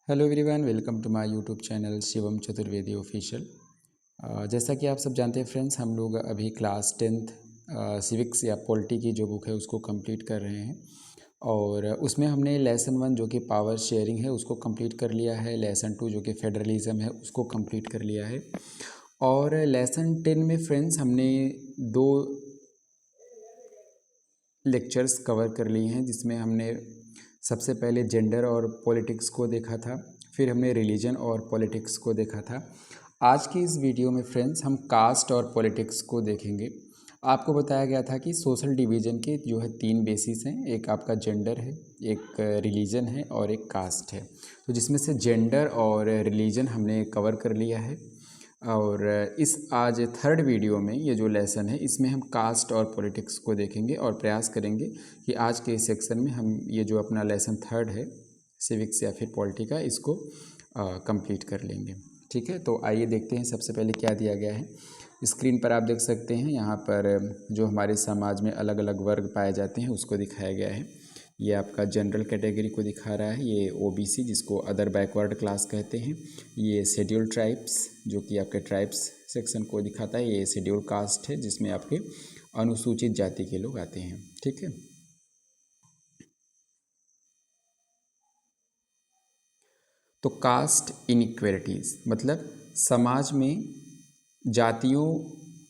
Hello everyone, welcome to my YouTube channel Shivam Chaturvedi official. जैसा कि आप सब जानते हैं फ्रेंड्स, हम लोग अभी क्लास 10th सिविक्स या पॉलिटी की जो बुक है उसको कंप्लीट कर रहे हैं। और उसमें हमने लेसन 1 जो कि पावर शेयरिंग है उसको कंप्लीट कर लिया है। लेसन 2 जो कि फेडरलिज्म है उसको कंप्लीट कर लिया है। और लेसन 10 में फ्रेंड्स हमने 2 लेक्चर्स कवर कर लिए हैं, जिसमें हमने सबसे पहले जेंडर और पॉलिटिक्स को देखा था, फिर हमने रिलीजन और पॉलिटिक्स को देखा था। आज की इस वीडियो में फ्रेंड्स हम कास्ट और पॉलिटिक्स को देखेंगे। आपको बताया गया था कि सोशल डिवीज़न के जो है 3 बेसिस हैं, एक आपका जेंडर है, एक रिलीजन है और एक कास्ट है। तो जिसमें से जेंडर और रिलीजन हमने कवर कर लिया है। और इस आज थर्ड वीडियो में ये जो लेसन है इसमें हम कास्ट और पॉलिटिक्स को देखेंगे और प्रयास करेंगे कि आज के इस सेक्शन में हम ये जो अपना लेसन थर्ड है सिविक्स या फिर पॉलिटी का इसको कंप्लीट कर लेंगे। ठीक है, तो आइए देखते हैं सबसे पहले क्या दिया गया है। स्क्रीन पर आप देख सकते हैं, यहाँ पर जो हमारे समाज में अलग अलग वर्ग पाए जाते हैं उसको दिखाया गया है। ये आपका जनरल कैटेगरी को दिखा रहा है, ये ओबीसी जिसको अदर बैकवर्ड क्लास कहते हैं। ये शेड्यूल ट्राइब्स जो कि आपके ट्राइब्स सेक्शन को दिखाता है। ये शेड्यूल कास्ट है जिसमें आपके अनुसूचित जाति के लोग आते हैं। ठीक है, तो कास्ट इनइक्वालिटीज़ मतलब समाज में जातियों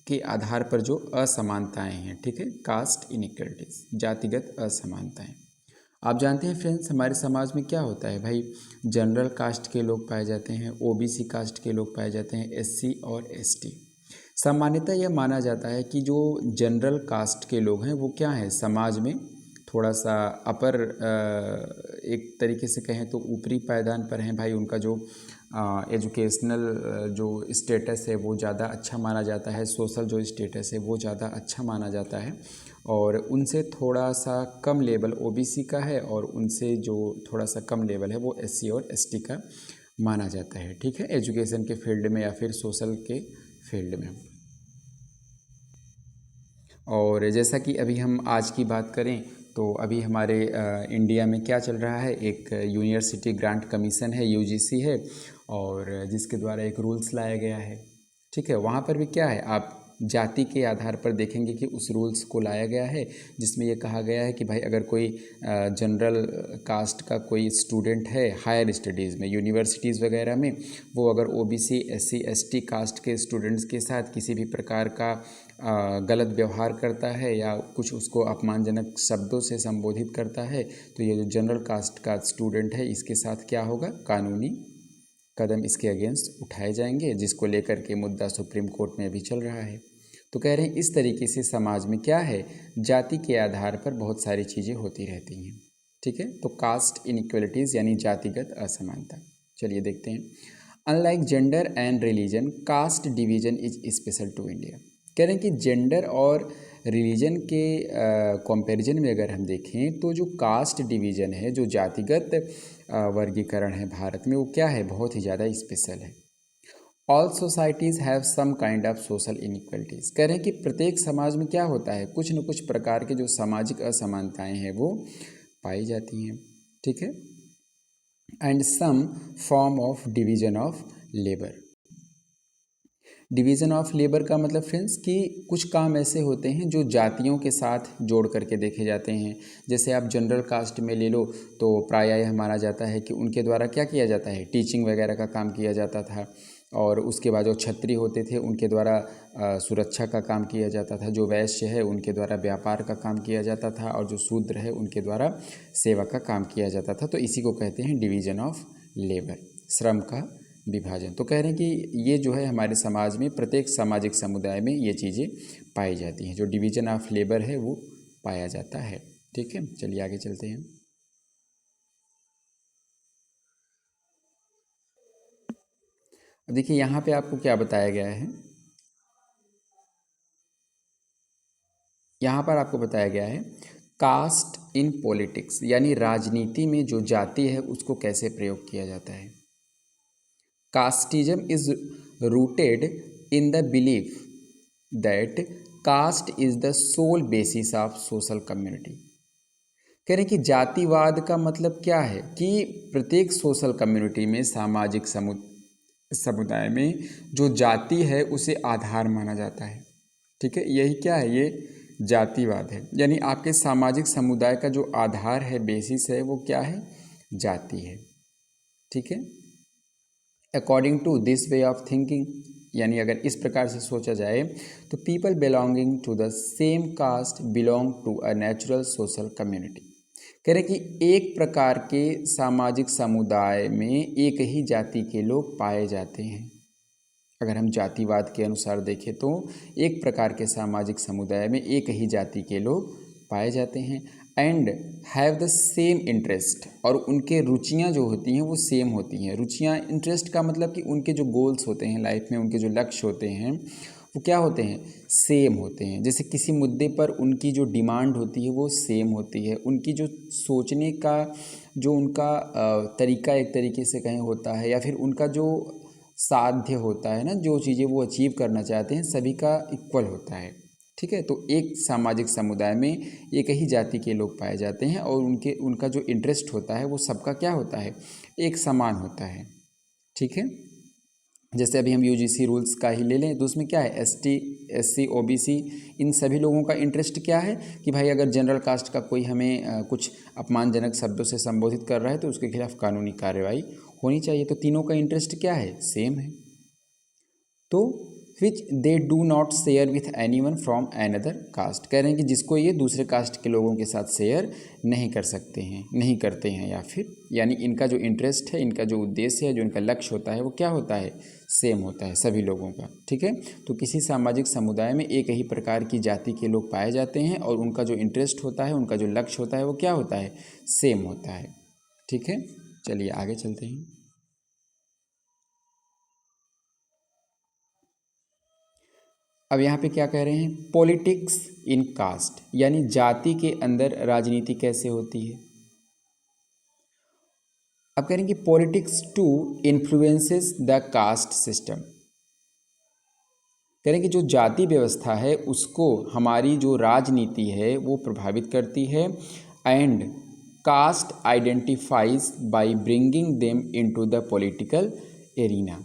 के आधार पर जो असमानताएं हैं। ठीक है, कास्ट इनइक्वालिटीज़ जातिगत असमानताएं। आप जानते हैं फ्रेंड्स, हमारे समाज में क्या होता है भाई, जनरल कास्ट के लोग पाए जाते हैं, ओबीसी कास्ट के लोग पाए जाते हैं, एससी और एसटी। सामान्यतः यह माना जाता है कि जो जनरल कास्ट के लोग हैं वो क्या है, समाज में थोड़ा सा अपर एक तरीके से कहें तो ऊपरी पायदान पर हैं भाई। उनका जो एजुकेशनल जो स्टेटस है वो ज़्यादा अच्छा माना जाता है, सोशल जो स्टेटस है वो ज़्यादा अच्छा माना जाता है। और उनसे थोड़ा सा कम लेवल ओबीसी का है और उनसे जो थोड़ा सा कम लेवल है वो एससी और एसटी का माना जाता है। ठीक है, एजुकेशन के फील्ड में या फिर सोशल के फील्ड में। और जैसा कि अभी हम आज की बात करें तो अभी हमारे इंडिया में क्या चल रहा है, एक यूनिवर्सिटी ग्रांट कमीशन है, यूजीसी है, और जिसके द्वारा एक रूल्स लाया गया है। ठीक है, वहाँ पर भी क्या है, आप जाति के आधार पर देखेंगे कि उस रूल्स को लाया गया है, जिसमें ये कहा गया है कि भाई अगर कोई जनरल कास्ट का कोई स्टूडेंट है हायर स्टडीज़ में यूनिवर्सिटीज़ वगैरह में, वो अगर ओबीसी एससी एसटी कास्ट के स्टूडेंट्स के साथ किसी भी प्रकार का गलत व्यवहार करता है या कुछ उसको अपमानजनक शब्दों से संबोधित करता है, तो ये जो जनरल कास्ट का स्टूडेंट है इसके साथ क्या होगा, कानूनी कदम इसके अगेंस्ट उठाए जाएंगे, जिसको लेकर के मुद्दा सुप्रीम कोर्ट में भी चल रहा है। तो कह रहे हैं इस तरीके से समाज में क्या है, जाति के आधार पर बहुत सारी चीज़ें होती रहती हैं। ठीक है, तो कास्ट इनइक्वलिटीज़ यानी जातिगत असमानता। चलिए देखते हैं। Unlike gender and religion, caste division is special to India. कह रहे हैं कि जेंडर और रिलीजन के कंपैरिजन में अगर हम देखें तो जो कास्ट डिवीज़न है, जो जातिगत वर्गीकरण है भारत में, वो क्या है, बहुत ही ज़्यादा स्पेशल है। All societies have some kind of social inequalities. कह रहे हैं कि प्रत्येक समाज में क्या होता है, कुछ न कुछ प्रकार के जो सामाजिक असमानताएं हैं वो पाई जाती हैं। ठीक है, and some form of division of labour. Division of labour का मतलब फ्रेंड्स कि कुछ काम ऐसे होते हैं जो जातियों के साथ जोड़ करके देखे जाते हैं। जैसे आप जनरल कास्ट में ले लो तो प्रायः यह माना जाता है कि उनके द्वारा क्या किया जाता है, टीचिंग वगैरह का काम किया जाता था। और उसके बाद जो क्षत्रिय होते थे उनके द्वारा सुरक्षा का काम किया जाता था, जो वैश्य है उनके द्वारा व्यापार का काम किया जाता था, और जो शूद्र है उनके द्वारा सेवा का काम किया जाता था। तो इसी को कहते हैं डिवीज़न ऑफ लेबर, श्रम का विभाजन। तो कह रहे हैं कि ये जो है हमारे समाज में प्रत्येक सामाजिक समुदाय में ये चीज़ें पाई जाती हैं, जो डिवीज़न ऑफ लेबर है वो पाया जाता है। ठीक है, चलिए आगे चलते हैं। अब देखिए यहाँ पे आपको क्या बताया गया है, यहाँ पर आपको बताया गया है कास्ट इन पॉलिटिक्स, यानी राजनीति में जो जाति है उसको कैसे प्रयोग किया जाता है। Casteism is rooted in the belief that caste is the sole basis of social community. कह रहे हैं कि जातिवाद का मतलब क्या है कि प्रत्येक सोशल कम्युनिटी में, सामाजिक समुदाय में जो जाति है उसे आधार माना जाता है। ठीक है, यही क्या है, ये जातिवाद है। यानी आपके सामाजिक समुदाय का जो आधार है, बेसिस है, वो क्या है, जाति है। ठीक है, according to this way of thinking, यानी अगर इस प्रकार से सोचा जाए तो people belonging to the same caste belong to a natural social community. कह रहे कि एक प्रकार के सामाजिक समुदाय में एक ही जाति के लोग पाए जाते हैं। अगर हम जातिवाद के अनुसार देखें तो एक प्रकार के सामाजिक समुदाय में एक ही जाति के लोग पाए जाते हैं and have the same interest, और उनके रुचियां जो होती हैं वो सेम होती हैं। रुचियां, इंटरेस्ट का मतलब कि उनके जो गोल्स होते हैं लाइफ में, उनके जो लक्ष्य होते हैं वो क्या होते हैं, सेम होते हैं। जैसे किसी मुद्दे पर उनकी जो डिमांड होती है वो सेम होती है, उनकी जो सोचने का जो उनका तरीका एक तरीके से कहीं होता है, या फिर उनका जो साध्य होता है ना, जो चीज़ें वो अचीव करना चाहते हैं सभी का इक्वल होता है। ठीक है, तो एक सामाजिक समुदाय में एक ही जाति के लोग पाए जाते हैं और उनका जो इंटरेस्ट होता है वो सबका क्या होता है, एक समान होता है। ठीक है, जैसे अभी हम यूजीसी रूल्स का ही ले लें तो उसमें क्या है, एसटी, एससी, ओबीसी, इन सभी लोगों का इंटरेस्ट क्या है कि भाई अगर जनरल कास्ट का कोई हमें कुछ अपमानजनक शब्दों से संबोधित कर रहा है तो उसके खिलाफ कानूनी कार्रवाई होनी चाहिए। तो तीनों का इंटरेस्ट क्या है, सेम है। तो which they do not share with anyone from another caste, कह रहे हैं कि जिसको ये दूसरे कास्ट के लोगों के साथ शेयर नहीं कर सकते हैं, नहीं करते हैं, या फिर यानी इनका जो इंटरेस्ट है, इनका जो उद्देश्य है, जो इनका लक्ष्य होता है वो क्या होता है, सेम होता है सभी लोगों का। ठीक है, तो किसी सामाजिक समुदाय में एक ही प्रकार की जाति के लोग पाए जाते हैं और उनका जो इंटरेस्ट होता है, उनका जो लक्ष्य होता है वो क्या होता है, सेम होता है। ठीक है, चलिए आगे चलते हैं। अब यहाँ पे क्या कह रहे हैं, पॉलिटिक्स इन कास्ट, यानी जाति के अंदर राजनीति कैसे होती है। अब कह रहे हैं कि politics too influences the caste system, कह रहे हैं कि जो जाति व्यवस्था है उसको हमारी जो राजनीति है वो प्रभावित करती है and caste identifies by bringing them into the political arena.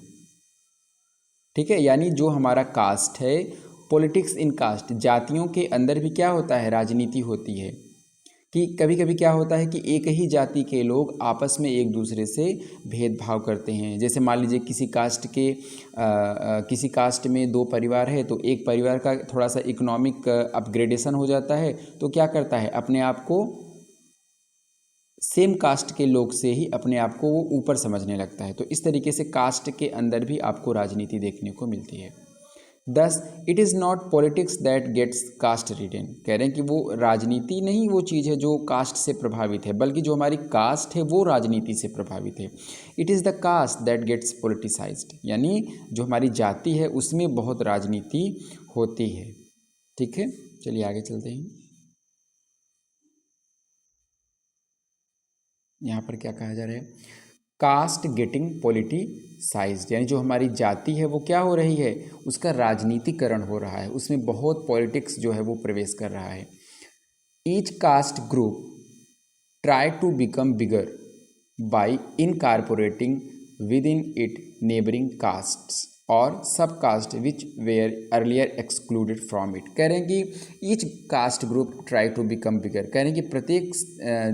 ठीक है, यानी जो हमारा कास्ट है, पॉलिटिक्स इन कास्ट, जातियों के अंदर भी क्या होता है, राजनीति होती है। कि कभी कभी क्या होता है कि एक ही जाति के लोग आपस में एक दूसरे से भेदभाव करते हैं। जैसे मान लीजिए किसी कास्ट में दो परिवार है, तो एक परिवार का थोड़ा सा इकोनॉमिक अपग्रेडेशन हो जाता है, तो क्या करता है, अपने आप को सेम कास्ट के लोग से ही अपने आप को वो ऊपर समझने लगता है। तो इस तरीके से कास्ट के अंदर भी आपको राजनीति देखने को मिलती है। Thus it is not politics that gets caste ridden, कह रहे हैं कि वो राजनीति नहीं वो चीज़ है जो कास्ट से प्रभावित है, बल्कि जो हमारी कास्ट है वो राजनीति से प्रभावित है। It is the caste that gets politicised, यानी जो हमारी जाति है उसमें बहुत राजनीति होती है। ठीक है, चलिए आगे चलते हैं। यहाँ पर क्या कहा जा रहा है, कास्ट गेटिंग पॉलिटिसाइज्ड, यानी जो हमारी जाति है वो क्या हो रही है, उसका राजनीतिकरण हो रहा है, उसमें बहुत पॉलिटिक्स जो है वो प्रवेश कर रहा है। Each caste group try to become bigger by incorporating within it neighbouring castes और sub caste which were earlier excluded from it, कह रहे हैं कि each caste group try to become bigger, कह रहे हैं कि प्रत्येक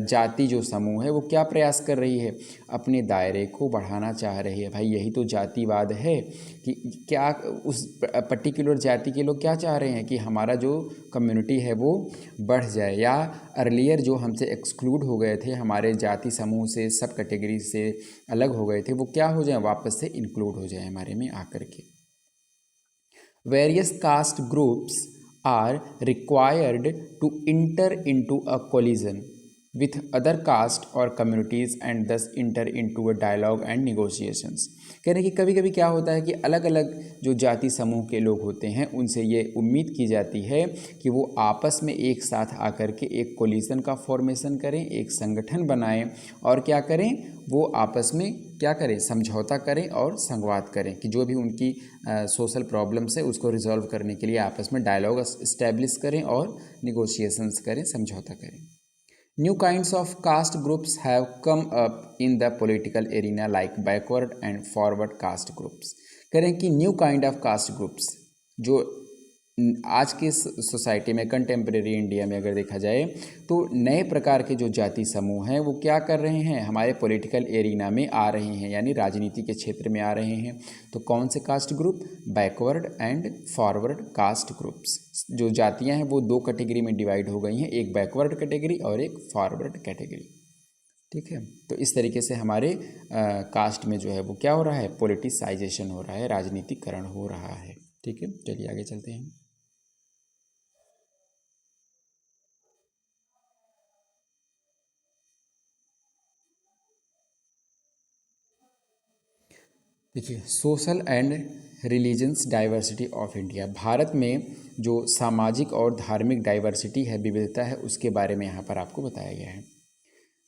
जाति जो समूह है वो क्या प्रयास कर रही है, अपने दायरे को बढ़ाना चाह रही है। भाई यही तो जातिवाद है कि क्या उस पर्टिकुलर जाति के लोग क्या चाह रहे हैं कि हमारा जो कम्युनिटी है वो बढ़ जाए, या अर्लियर जो हमसे एक्सक्लूड हो गए थे, हमारे जाति समूह से, सब कैटेगरी से अलग हो गए थे, वो क्या हो जाए, वापस से इंक्लूड हो जाए हमारे में आकर के। Various caste groups are required to enter into a coalition with other caste or communities and thus enter into a dialogue and negotiations, कह रहे हैं कि कभी कभी क्या होता है कि अलग अलग जो जाति समूह के लोग होते हैं उनसे ये उम्मीद की जाती है कि वो आपस में एक साथ आकर के एक कोलिशन का फॉर्मेशन करें, एक संगठन बनाएं और क्या करें, वो आपस में क्या करें, समझौता करें और संवाद करें कि जो भी उनकी सोशल प्रॉब्लम्स है उसको रिजॉल्व करने के लिए आपस में डायलॉग इस्टेब्लिश करें और निगोशिएशंस करें, समझौता करें। New kinds of caste groups have come up in the political arena like backward and forward caste groups. कह रहे हैं कि new kind of caste groups जो आज के सोसाइटी में, कंटेम्प्रेरी इंडिया में अगर देखा जाए तो नए प्रकार के जो जाति समूह हैं वो क्या कर रहे हैं, हमारे पॉलिटिकल एरिना में आ रहे हैं, यानी राजनीति के क्षेत्र में आ रहे हैं। तो कौन से caste group? Backward and forward caste groups. जो जातियां हैं वो दो कैटेगरी में डिवाइड हो गई हैं, एक बैकवर्ड कैटेगरी और एक फॉरवर्ड कैटेगरी। ठीक है, तो इस तरीके से हमारे कास्ट में जो है वो क्या हो रहा है, पॉलिटिसाइजेशन हो रहा है, राजनीतिकरण हो रहा है। ठीक है, चलिए आगे चलते हैं। देखिए, social and religions diversity of India. Bharat में जो सामाजिक और धार्मिक डाइवर्सिटी है, विविधता है, उसके बारे में यहाँ पर आपको बताया गया है।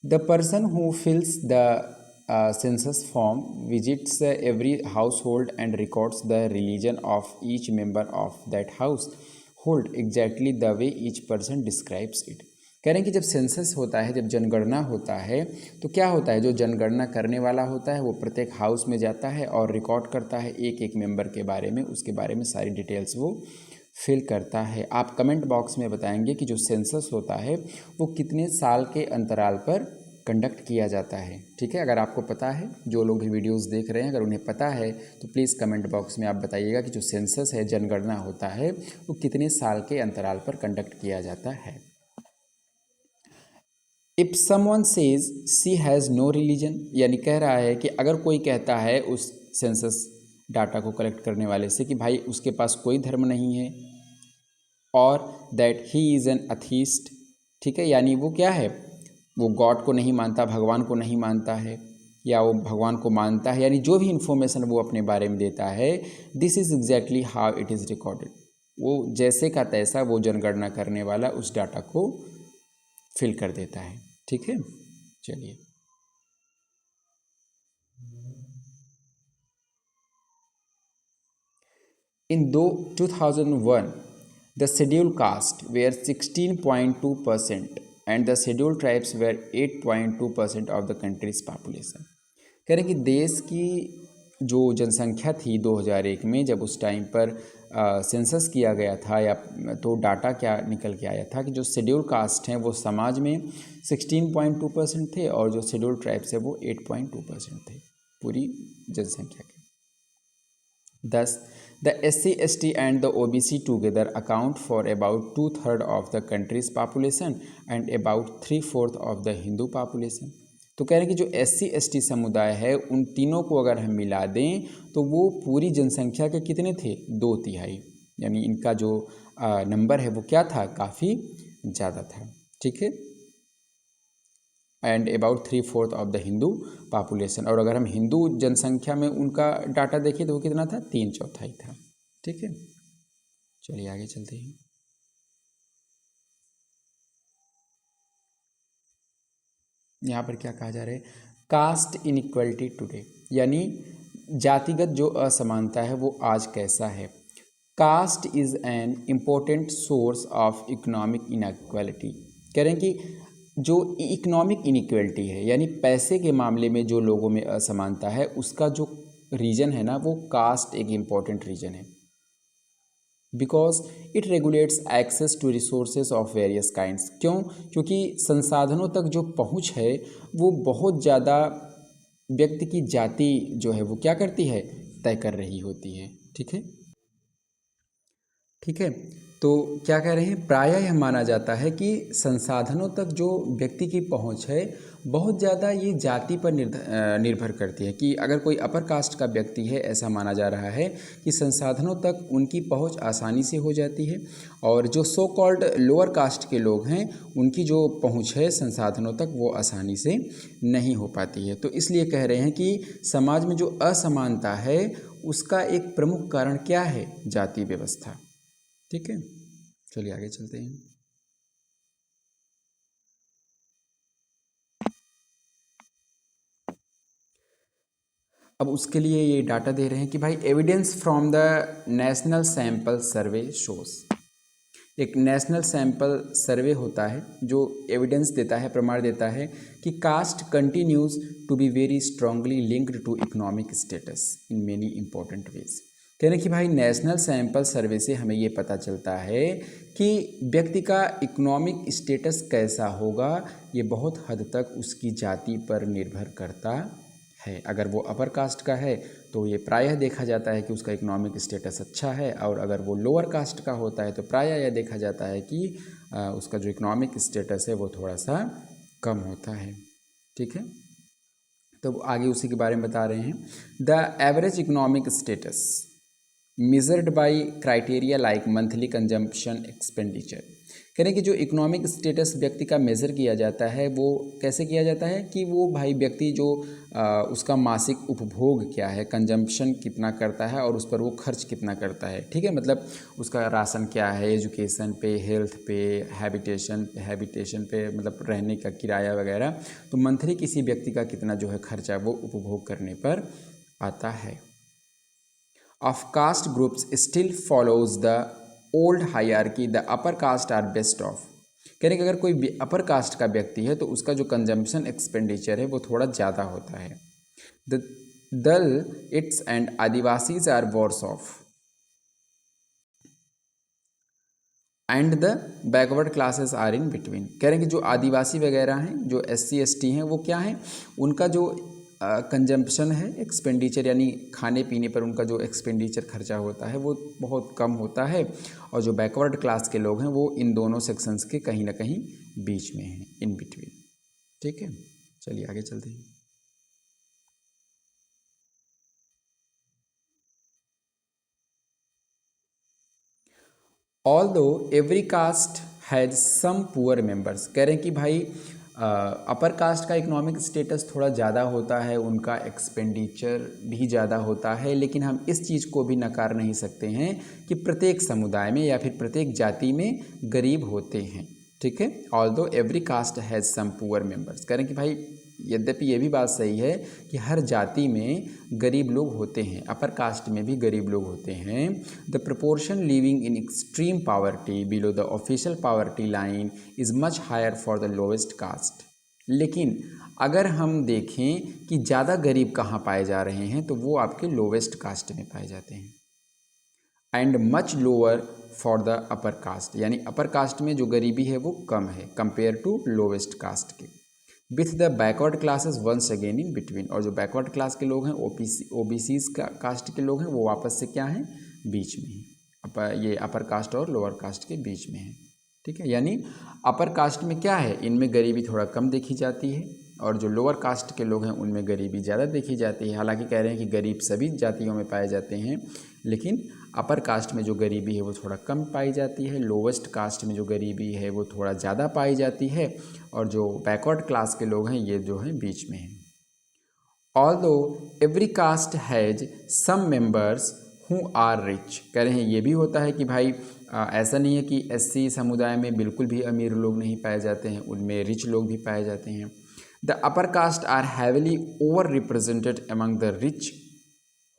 The person who फिल्स the census form visits every house hold and records the religion of each member of that house hold exactly the way each person describes it. कह रहे हैं कि जब सेंसस होता है, जब जनगणना होता है, तो क्या होता है, जो जनगणना करने वाला होता है वो प्रत्येक हाउस में जाता है और रिकॉर्ड करता है एक एक मेंबर के बारे में, उसके बारे में सारी डिटेल्स वो फिल करता है। आप कमेंट बॉक्स में बताएंगे कि जो सेंसस होता है वो कितने साल के अंतराल पर कंडक्ट किया जाता है। ठीक है, अगर आपको पता है, जो लोग भी वीडियोस देख रहे हैं अगर उन्हें पता है तो प्लीज़ कमेंट बॉक्स में आप बताइएगा कि जो सेंसस है, जनगणना होता है, वो कितने साल के अंतराल पर कंडक्ट किया जाता है। If someone says she has no religion, यानी कह रहा है कि अगर कोई कहता है उस सेंसस डाटा को कलेक्ट करने वाले से कि भाई उसके पास कोई धर्म नहीं है, और that he is an atheist. ठीक है, यानी वो क्या है, वो गॉड को नहीं मानता, भगवान को नहीं मानता है, या वो भगवान को मानता है, यानी जो भी इन्फॉर्मेशन वो अपने बारे में देता है, this is exactly how it is recorded. वो जैसे का तैसा वो जनगणना करने वाला उस डाटा को फिल कर देता है। ठीक है, चलिए। In 2001, the scheduled caste were 16.2% and the scheduled tribes were 8.2% of the country's population। कह रहे हैं कि देश की जो जनसंख्या थी 2001 में, जब उस टाइम पर सेंसस किया गया था, या तो डाटा क्या निकल के आया था कि जो शेड्यूल कास्ट हैं वो समाज में 16.2% थे और जो शेड्यूल ट्राइब्स है वो 8.2% थे पूरी जनसंख्या के। Thus, the SC, ST and the OBC together account for about 2/3 of the country's population and about 3/4 of the Hindu population। तो कह रहे हैं कि जो SC, ST समुदाय है उन तीनों को अगर हम मिला दें तो वो पूरी जनसंख्या के कितने थे, 2/3, यानी इनका जो नंबर है वो क्या था, काफ़ी ज़्यादा था। ठीक है, and about 3/4 of the Hindu population. और अगर हम हिंदू जनसंख्या में उनका डाटा देखें तो वो कितना था, 3/4 था। ठीक है, चलिए आगे चलते हैं। यहाँ पर क्या कहा जा रहा है, कास्ट इनइक्वलिटी टुडे, यानी जातिगत जो असमानता है वो आज कैसा है। Caste is an important source of economic inequality. कह रहे हैं कि जो इकोनॉमिक इनइक्वलिटी है, यानी पैसे के मामले में जो लोगों में असमानता है, उसका जो रीजन है ना, वो कास्ट एक इम्पॉर्टेंट रीजन है। Because it regulates access to resources of various kinds. क्यों? क्योंकि संसाधनों तक जो पहुंच है वो बहुत ज़्यादा व्यक्ति की जाति जो है वो क्या करती है, तय कर रही होती है। ठीक है, ठीक है, तो क्या कह रहे हैं, प्रायः यह माना जाता है कि संसाधनों तक जो व्यक्ति की पहुंच है बहुत ज़्यादा ये जाति पर निर्भर करती है। कि अगर कोई अपर कास्ट का व्यक्ति है, ऐसा माना जा रहा है कि संसाधनों तक उनकी पहुंच आसानी से हो जाती है, और जो सो कॉल्ड लोअर कास्ट के लोग हैं उनकी जो पहुंच है संसाधनों तक वो आसानी से नहीं हो पाती है। तो इसलिए कह रहे हैं कि समाज में जो असमानता है उसका एक प्रमुख कारण क्या है, जाति व्यवस्था। ठीक है, चलिए आगे चलते हैं। अब उसके लिए ये डाटा दे रहे हैं कि भाई evidence from the national sample survey shows, एक नेशनल सैंपल सर्वे होता है जो एविडेंस देता है, प्रमाण देता है कि caste continues to be very strongly linked to economic status in many important ways. कह रहे हैं कि भाई नेशनल सैंपल सर्वे से हमें ये पता चलता है कि व्यक्ति का इकोनॉमिक स्टेटस कैसा होगा, ये बहुत हद तक उसकी जाति पर निर्भर करता है। अगर वो अपर कास्ट का है तो ये प्रायः देखा जाता है कि उसका इकोनॉमिक स्टेटस अच्छा है, और अगर वो लोअर कास्ट का होता है तो प्रायः यह देखा जाता है कि उसका जो इकोनॉमिक स्टेटस है वो थोड़ा सा कम होता है। ठीक है, तो आगे उसी के बारे में बता रहे हैं। The average economic status measured by criteria like monthly consumption expenditure. कह रहे हैं कि जो इकोनॉमिक स्टेटस व्यक्ति का मेज़र किया जाता है वो कैसे किया जाता है कि वो भाई व्यक्ति जो उसका मासिक उपभोग क्या है, कंजम्पशन कितना करता है और उस पर वो खर्च कितना करता है। ठीक है, मतलब उसका राशन क्या है, एजुकेशन पे, हेल्थ पे, हैबिटेशन पे, मतलब रहने का किराया वगैरह। तो मंथली किसी व्यक्ति का कितना जो है खर्चा वो उपभोग करने पर आता है। Of caste groups still follows the old hierarchy, the upper caste are best off। कह रहे हैं कि अगर कोई अपर कास्ट का व्यक्ति है तो उसका जो कंजम्पशन एक्सपेंडिचर है वो थोड़ा ज़्यादा होता है। The Dalits and Adivasis are worse off and the backward classes are in between. कह रहे हैं कि जो आदिवासी वगैरह हैं, जो SC ST हैं, वो क्या हैं, उनका जो कंजम्पशन है एक्सपेंडिचर, यानी खाने पीने पर उनका जो एक्सपेंडिचर खर्चा होता है वो बहुत कम होता है, और जो बैकवर्ड क्लास के लोग हैं वो इन दोनों सेक्शंस के कहीं ना कहीं बीच में हैं, इन बिटवीन। ठीक है, चलिए आगे चलते हैं। Although every caste has some poor members. कह रहे हैं कि भाई अपर कास्ट का इकोनॉमिक स्टेटस थोड़ा ज़्यादा होता है, उनका एक्सपेंडिचर भी ज़्यादा होता है, लेकिन हम इस चीज़ को भी नकार नहीं सकते हैं कि प्रत्येक समुदाय में या फिर प्रत्येक जाति में गरीब होते हैं। ठीक है, although every caste has some poor members. कह रहे हैं कि भाई यद्यपि ये भी बात सही है कि हर जाति में गरीब लोग होते हैं, अपर कास्ट में भी गरीब लोग होते हैं। The proportion living in extreme poverty below the official poverty line is much higher for the lowest caste. लेकिन अगर हम देखें कि ज़्यादा गरीब कहाँ पाए जा रहे हैं तो वो आपके लोवेस्ट कास्ट में पाए जाते हैं। And much lower for the upper cast, यानी अपर कास्ट में जो गरीबी है वो कम है कंपेयर टू लोवेस्ट कास्ट के। With the backward classes once again in between, और जो बैकवर्ड क्लास के लोग हैं, OBCs का कास्ट के लोग हैं, वो वापस से क्या हैं, बीच में हैं। ये अपर कास्ट और लोअर कास्ट के बीच में है। ठीक है, यानी अपर कास्ट में क्या है, इनमें गरीबी थोड़ा कम देखी जाती है, और जो लोअर कास्ट के लोग हैं उनमें गरीबी ज़्यादा देखी जाती है। हालांकि कह रहे हैं कि गरीब सभी जातियों में पाए जाते हैं, लेकिन अपर कास्ट में जो गरीबी है वो थोड़ा कम पाई जाती है, लोवेस्ट कास्ट में जो गरीबी है वो थोड़ा ज़्यादा पाई जाती है, और जो बैकवर्ड क्लास के लोग हैं ये जो हैं बीच में हैं। Although every caste has some members who are rich. कह रहे हैं ये भी होता है कि भाई ऐसा नहीं है कि SC समुदाय में बिल्कुल भी अमीर लोग नहीं पाए जाते हैं, उनमें रिच लोग भी पाए जाते हैं। The upper caste are heavily over represented among the rich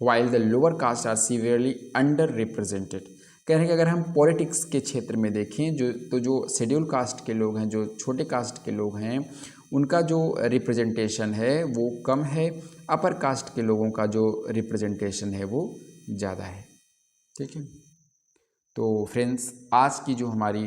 while the lower caste are severely under represented. कह रहे हैं कि अगर हम पॉलिटिक्स के क्षेत्र में देखें जो शेड्यूल कास्ट के लोग हैं, जो छोटे कास्ट के लोग हैं, उनका जो रिप्रेजेंटेशन है वो कम है, अपर कास्ट के लोगों का जो रिप्रेजेंटेशन है वो ज़्यादा है। ठीक है, तो फ्रेंड्स आज की जो हमारी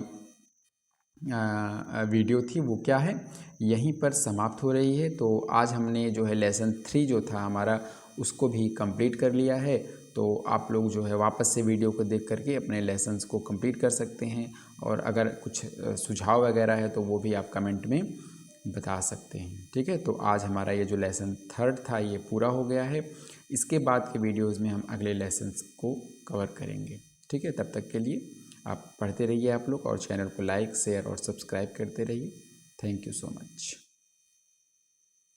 वीडियो थी वो क्या है, यहीं पर समाप्त हो रही है। तो आज हमने जो है लेसन 3 जो था हमारा उसको भी कंप्लीट कर लिया है। तो आप लोग जो है वापस से वीडियो को देख करके अपने लेसन्स को कंप्लीट कर सकते हैं, और अगर कुछ सुझाव वगैरह है तो वो भी आप कमेंट में बता सकते हैं। ठीक है, तो आज हमारा ये जो लेसन 3 था ये पूरा हो गया है। इसके बाद के वीडियोज़ में हम अगले लेसन्स को कवर करेंगे। ठीक है, तब तक के लिए आप पढ़ते रहिए आप लोग, और चैनल को लाइक, शेयर और सब्सक्राइब करते रहिए। Thank you so much.